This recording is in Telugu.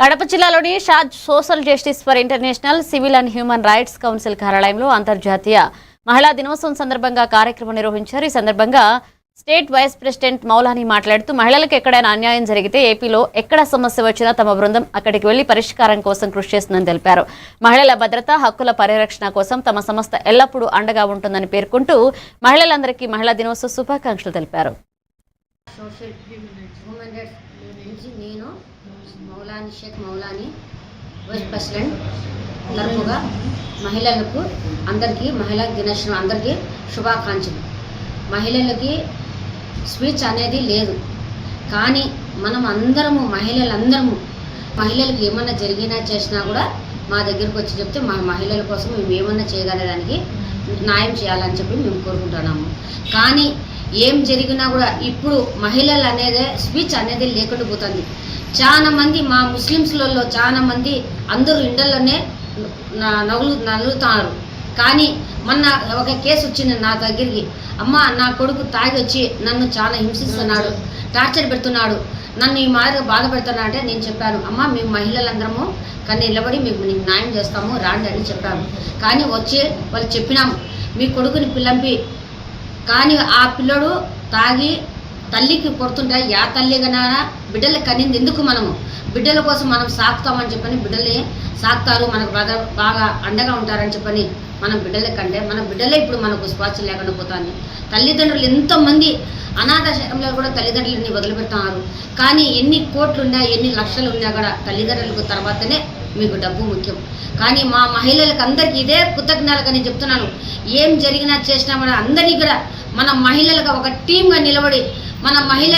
కడప జిల్లాలోని షాద్ social justice for international civil and human rights council కార్యాలయంలో అంతర్జాతీయ మహిళా దినోత్సవం సందర్భంగా కార్యక్రమం నిర్వహించారు. ఈ సందర్భంగా స్టేట్ వైస్ ప్రెసిడెంట్ మౌలాని మాట్లాడుతూ మహిళలకు ఎక్కడైనా అన్యాయం జరిగితే ఏపీలో ఎక్కడ సమస్య వచ్చినా తమ బృందం అక్కడికి వెళ్లి పరిష్కారం కోసం కృషి చేస్తుందని తెలిపారు. మహిళల భద్రత, హక్కుల పరిరక్షణ కోసం తమ సంస్థ ఎల్లప్పుడూ అండగా ఉంటుందని పేర్కొంటూ మహిళలందరికీ మహిళా దినోత్సవ శుభాకాంక్షలు తెలిపారు. నేను మౌలాని షేక్ మౌలాని వైస్ ప్రెసిడెంట్ తరపుగా మహిళలకు అందరికీ మహిళా దినోత్సవం అందరికీ శుభాకాంక్షలు. మహిళలకి స్పీచ్ అనేది లేదు, కానీ మనం అందరము మహిళలకు ఏమన్నా జరిగినా చేసినా కూడా మా దగ్గరకు వచ్చి చెప్తే మా మహిళల కోసం మేము ఏమన్నా చేయగలడానికి న్యాయం చేయాలని చెప్పి మేము కోరుకుంటున్నాము. కానీ ఏం జరిగినా కూడా ఇప్పుడు మహిళలు అనేది స్పీచ్ అనేది లేకుండా పోతుంది. చాలా మంది మా ముస్లిమ్స్లలో చాలా మంది అందరూ ఇండల్లోనే నలుగుతున్నారు. కానీ మొన్న ఒక కేసు వచ్చింది నా దగ్గరికి. అమ్మ, నా కొడుకు తాగి వచ్చి నన్ను చాలా హింసిస్తున్నాడు, టార్చర్ పెడుతున్నాడు, నన్ను ఈ మాదిరిగా బాధ పెడుతున్నా అంటే నేను చెప్పాను, అమ్మ మేము మహిళలందరము కానీ నిలబడి మేము నీకు న్యాయం చేస్తాము రాండి అని చెప్పాము. కానీ వచ్చి వాళ్ళు చెప్పినాము మీ కొడుకుని పిల్లంపి, కానీ ఆ పిల్లడు తాగి తల్లికి కొడుతుంటే యా తల్లి కన్నా బిడ్డలకు కనింది ఎందుకు? మనము బిడ్డల కోసం మనం సాకుతామని చెప్పని బిడ్డల్ని సాకుతారు, మనకు బాగా అండగా ఉంటారని చెప్పని మనం బిడ్డలకి కంటే మన బిడ్డలే ఇప్పుడు మనకు స్వాచ్ఛ లేకుండా పోతుంది. తల్లిదండ్రులు ఎంతోమంది అనాథాశ్రమంలో కూడా తల్లిదండ్రులని వదిలిపెడుతున్నారు. కానీ ఎన్ని కోట్లు ఉన్నా ఎన్ని లక్షలు ఉన్నా కూడా తల్లిదండ్రులకు తర్వాతనే మీకు డబ్బు ముఖ్యం. కానీ మా మహిళలకు అందరికీ ఇదే కృతజ్ఞతలుగా నేను చెప్తున్నాను. ఏం జరిగినా చేసినా కూడా అందరినీ కూడా మన మహిళలుగా ఒక టీమ్గా నిలబడి మన మహిళ